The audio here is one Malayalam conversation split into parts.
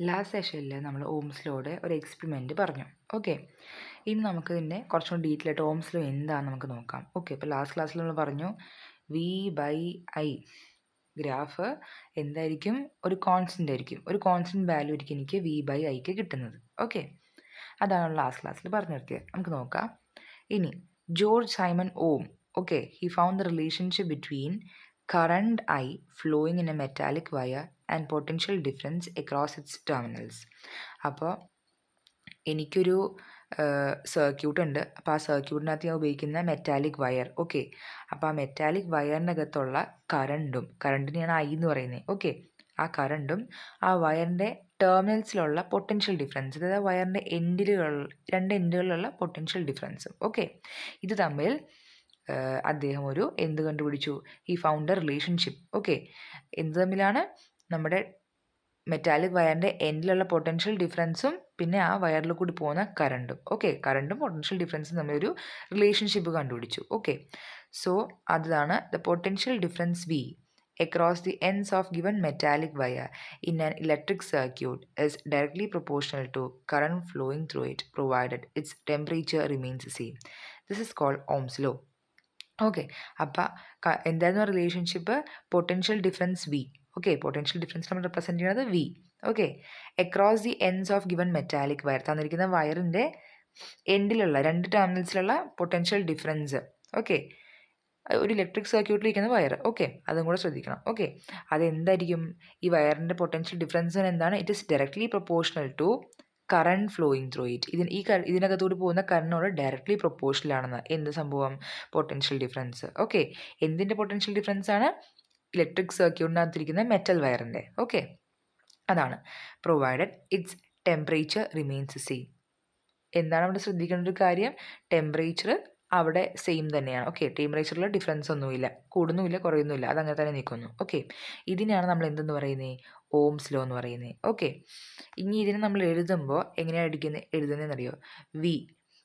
ലാസ്റ്റ് സെഷനിൽ നമ്മൾ ഓംസ് ലോയുടെ ഒരു എക്സ്പെരിമെൻറ്റ് പറഞ്ഞു. ഓക്കെ, ഇനി നമുക്ക് ഇതിൻ്റെ കുറച്ചുകൂടി ഡീറ്റെയിൽ ആയിട്ട് ഓംസ് ലോ എന്താണെന്ന് നമുക്ക് നോക്കാം. ഓക്കെ, ഇപ്പോൾ ലാസ്റ്റ് ക്ലാസ്സിൽ നമ്മൾ പറഞ്ഞു V/I ഗ്രാഫ് എന്തായിരിക്കും, ഒരു കോൺസ്റ്റൻ്റ് ആയിരിക്കും, ഒരു കോൺസ്റ്റൻറ്റ് വാല്യൂ ആയിരിക്കും എനിക്ക് V/Iക്ക് കിട്ടുന്നത്. ഓക്കെ, അതാണ് ലാസ്റ്റ് ക്ലാസ്സിൽ പറഞ്ഞു നിർത്തിയത്. നമുക്ക് നോക്കാം. ഇനി George Simon Ohm, okay, he found the relationship between current I flowing in a metallic wire and potential difference across its terminals. അപ്പോൾ എനിക്കൊരു സർക്യൂട്ട് ഉണ്ട്. അപ്പോൾ ആ സർക്യൂട്ടിനകത്ത് ഞാൻ ഉപയോഗിക്കുന്ന മെറ്റാലിക് വയർ. ഓക്കെ, അപ്പോൾ ആ മെറ്റാലിക് വയറിനകത്തുള്ള കറണ്ടിനെയാണ് I എന്ന് പറയുന്നത്. ഓക്കെ, ആ കറണ്ടും ആ വയറിൻ്റെ ടെർമിനൽസിലുള്ള പൊട്ടൻഷ്യൽ ഡിഫറൻസ്, അതായത് വയറിൻ്റെ രണ്ട് എൻഡുകളിലുള്ള പൊട്ടൻഷ്യൽ ഡിഫറൻസും. ഓക്കെ, ഇത് തമ്മിൽ അദ്ദേഹം ഒരു എന്ത് കണ്ടുപിടിച്ചു? He found A relationship. Okay, എന്ത് തമ്മിലാണ്? നമ്മുടെ മെറ്റാലിക് വയറിൻ്റെ എൻഡിലുള്ള പൊട്ടൻഷ്യൽ ഡിഫറൻസും പിന്നെ ആ വയറിൽ കൂടി പോകുന്ന കറണ്ടും. ഓക്കെ, കറണ്ടും പൊട്ടൻഷ്യൽ ഡിഫറൻസും തമ്മിലൊരു റിലേഷൻഷിപ്പ് കണ്ടുപിടിച്ചു. ഓക്കെ, സോ അതാണ് the potential difference V across the ends of given metallic wire in an electric circuit is directly proportional to current flowing through it, provided its temperature remains the same. This is called Ohm's law. Okay, അപ്പം എന്തായിരുന്നു relationship? Potential difference V. Okay, potential difference നമ്മൾ റെപ്രസെൻറ്റ് ചെയ്യുന്നത് V. Okay, across the ends of given metallic wire, തന്നിരിക്കുന്ന വയറിൻ്റെ എൻഡിലുള്ള രണ്ട് ടെർമിനൽസിലുള്ള പൊട്ടൻഷ്യൽ ഡിഫറൻസ്. ഓക്കെ, ഒരു ഇലക്ട്രിക് സർക്യൂട്ടിലിരിക്കുന്ന വയർ. ഓക്കെ, അതും കൂടെ ശ്രദ്ധിക്കണം. ഓക്കെ, അതെന്തായിരിക്കും? ഈ വയറിൻ്റെ പൊട്ടൻഷ്യൽ ഡിഫറൻസ് എന്താണ്? It is directly proportional to current flowing through it. ഇതിനകത്തൂടെ പോകുന്ന കറണ്ടിനോട് ഡയറക്ട്ലി പ്രൊപ്പോർഷണൽ ആണെന്ന്. എന്ത് സംഭവം? Potential difference. ഓക്കെ, എന്തിൻ്റെ പൊട്ടൻഷ്യൽ ഡിഫറൻസ് ആണ്? ഇലക്ട്രിക് സർക്യൂട്ടിനകത്തിരിക്കുന്ന മെറ്റൽ വയറിൻ്റെ. ഓക്കെ, അതാണ്. Provided it's temperature remains same. എന്താണ് അവിടെ ശ്രദ്ധിക്കേണ്ട ഒരു കാര്യം? ടെമ്പറേച്ചർ അവിടെ സെയിം തന്നെയാണ്. ഓക്കെ, ടെമ്പറേച്ചറിൽ ഡിഫറൻസ് ഒന്നുമില്ല, കൂടുന്നുമില്ല, കുറയുന്നുമില്ല, അതങ്ങനെ തന്നെ നിൽക്കുന്നു. ഓക്കെ, ഇതിനെയാണ് നമ്മൾ എന്തെന്ന് പറയുന്നത്? ഓംസ് ലോ എന്ന് പറയുന്നത്. ഓക്കെ, ഇനി ഇതിനെ നമ്മൾ എഴുതുമ്പോൾ എങ്ങനെയാണ് എഴുതുന്നതെന്നറിയോ? V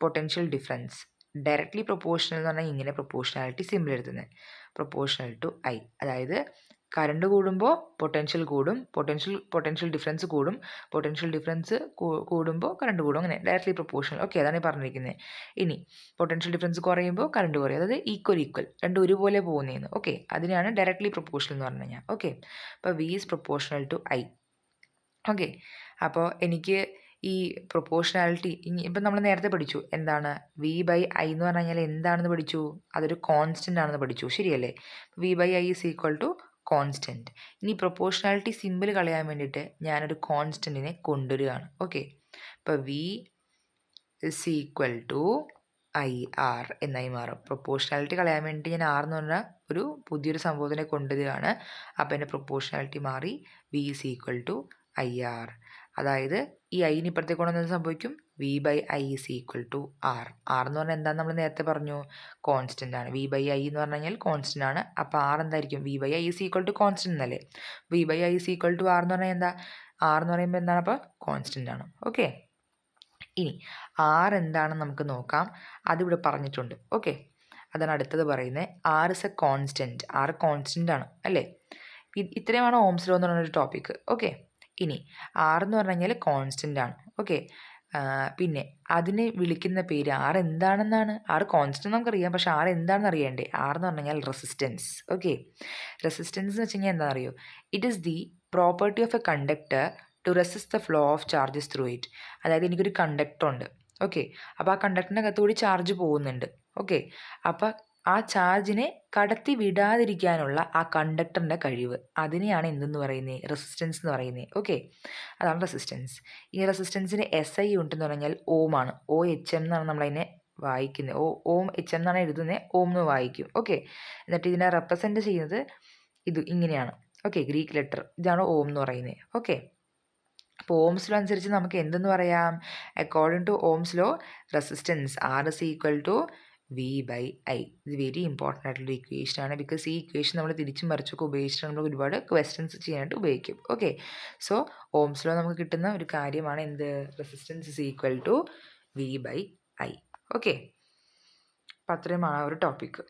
potential difference directly proportional എന്ന് പറഞ്ഞാൽ ഇങ്ങനെ പ്രൊപ്പോർഷണാലിറ്റി സിമ്പിൾ എഴുതുന്നത്. പ്രൊപ്പോർഷണൽ ടു I, അതായത് കറണ്ട് കൂടുമ്പോൾ പൊട്ടൻഷ്യൽ കൂടും, പൊട്ടൻഷ്യൽ ഡിഫറൻസ് കൂടും, പൊട്ടൻഷ്യൽ ഡിഫറൻസ് കൂടുമ്പോൾ കറണ്ട് കൂടും, അങ്ങനെ ഡയറക്ട്ലി പ്രൊപ്പോർഷണൽ. ഓക്കെ, അതാണ് ഈ പറഞ്ഞിരിക്കുന്നത്. ഇനി പൊട്ടൻഷ്യൽ ഡിഫറൻസ് കുറയുമ്പോൾ കറണ്ട് കുറയും, അതായത് ഈക്വൽ രണ്ടും ഒരുപോലെ പോകുന്നതെന്ന്. ഓക്കെ, അതിനാണ് ഡയറക്ട്ലി പ്രൊപ്പോർഷണൽ എന്ന് പറഞ്ഞു കഴിഞ്ഞാൽ. ഓക്കെ, അപ്പോൾ V is proportional to I. Okay, അപ്പോൾ എനിക്ക് ഈ പ്രൊപ്പോർഷണാലിറ്റി ഇപ്പം നമ്മൾ നേരത്തെ പഠിച്ചു. എന്താണ് V/I എന്ന് പറഞ്ഞു കഴിഞ്ഞാൽ എന്താണെന്ന് പഠിച്ചു? അതൊരു കോൺസ്റ്റൻ്റ് ആണെന്ന് പഠിച്ചു, ശരിയല്ലേ? V/I is equal to constant. ഇനി പ്രൊപ്പോർഷണാലിറ്റി സിമ്പിൾ കളയാൻ വേണ്ടിയിട്ട് ഞാനൊരു കോൺസ്റ്റൻറ്റിനെ കൊണ്ടുവരികയാണ്. ഓക്കെ, ഇപ്പോൾ V is equal to IR എന്നായി മാറും. പ്രൊപ്പോർഷണാലിറ്റി കളയാൻ വേണ്ടി ഞാൻ R എന്ന് പറഞ്ഞാൽ ഒരു പുതിയൊരു സംഭവത്തിനെ കൊണ്ടുവരികയാണ്. അപ്പോൾ എൻ്റെ പ്രൊപ്പോർഷണാലിറ്റി മാറി V is equal to IR. അതായത് ഈ ഐന് ഇപ്പുറത്തേക്ക് കൊണ്ടുവന്നത് സംഭവിക്കും V/I is equal to R. R എന്ന് പറഞ്ഞാൽ എന്താണെന്ന് നമ്മൾ നേരത്തെ പറഞ്ഞു? കോൺസ്റ്റൻ്റ് ആണ്. V/I എന്ന് പറഞ്ഞു കഴിഞ്ഞാൽ കോൺസ്റ്റൻ്റ് ആണ്. അപ്പോൾ R എന്തായിരിക്കും? V/I is equal to constant എന്നല്ലേ? V/I is equal to R എന്ന് പറഞ്ഞാൽ എന്താ? R എന്ന് പറയുമ്പോൾ എന്താണ്? അപ്പോൾ കോൺസ്റ്റൻ്റ് ആണ്. ഓക്കെ, ഇനി R എന്താണെന്ന് നമുക്ക് നോക്കാം. അതിവിടെ പറഞ്ഞിട്ടുണ്ട്. ഓക്കെ, അതാണ് അടുത്തത് പറയുന്നത്. R is A constant. R constant ആണ് അല്ലേ? ഇത്രയുമാണ് ഓംസ് ലോ എന്ന് പറയുന്നൊരു ടോപ്പിക്ക്. ഓക്കെ, ഇനി R എന്ന് പറഞ്ഞു കഴിഞ്ഞാൽ കോൺസ്റ്റൻ്റ് ആണ്. ഓക്കെ, പിന്നെ അതിനെ വിളിക്കുന്ന പേര് R എന്താണെന്നാണ്. R കോൺസ്റ്റൻ്റ് നമുക്കറിയാം, പക്ഷേ R എന്താണെന്ന് അറിയണ്ടേ? R എന്ന് പറഞ്ഞു കഴിഞ്ഞാൽ റെസിസ്റ്റൻസ്. ഓക്കെ, റെസിസ്റ്റൻസ് എന്ന് വെച്ച് കഴിഞ്ഞാൽ എന്താ അറിയോ? It is the property of a conductor to resist the flow of charges through it. അതായത് എനിക്കൊരു കണ്ടക്ടർ ഉണ്ട്. ഓക്കെ, അപ്പോൾ ആ കണ്ടക്ടറിനകത്തുകൂടി ചാർജ് പോകുന്നുണ്ട്. ഓക്കെ, അപ്പോൾ ആ ചാർജിനെ കടത്തി വിടാതിരിക്കാനുള്ള ആ കണ്ടക്ടറിൻ്റെ കഴിവ്, അതിനെയാണ് എന്തെന്ന് പറയുന്നത്? റെസിസ്റ്റൻസ് എന്ന് പറയുന്നത്. ഓക്കെ, അതാണ് റെസിസ്റ്റൻസ്. ഈ റെസിസ്റ്റൻസിന് SI യൂണിറ്റ് എന്ന് പറഞ്ഞാൽ ഓം ആണ്. OHM എന്നാണ് നമ്മളതിനെ വായിക്കുന്നത്. OHM എന്നാണ് എഴുതുന്നത്, ഓം എന്ന് വായിക്കും. ഓക്കെ, എന്നിട്ട് ഇതിനെ റെപ്രസെൻറ്റ് ചെയ്യുന്നത് ഇത് ഇങ്ങനെയാണ്. ഓക്കെ, ഗ്രീക്ക് ലെറ്റർ, ഇതാണ് ഓം എന്ന് പറയുന്നത്. ഓക്കെ, അപ്പോൾ ഓംസ് ലോ അനുസരിച്ച് നമുക്ക് എന്തെന്ന് പറയാം? According to Ohm's law, resistance R is equal to V/I. ഇത് വെരി ഇമ്പോർട്ടൻ്റ് ആയിട്ടുള്ള ഇക്വേഷൻ ആണ്. ബിക്കോസ് ഈ ഇക്വേഷൻ നമ്മൾ തിരിച്ചും മറിച്ചൊക്കെ ഉപയോഗിച്ചിട്ട് നമ്മൾ ഒരുപാട് ക്വസ്റ്റ്യൻസ് ചെയ്യാനായിട്ട് ഉപയോഗിക്കും. ഓക്കെ, സോ ഓംസ് ലോ നമുക്ക് കിട്ടുന്ന ഒരു കാര്യമാണ് എന്ത്? Resistance is equal to V/I. Okay, അപ്പം അത്രയുമാണ് ആ ഒരു ടോപ്പിക്ക്.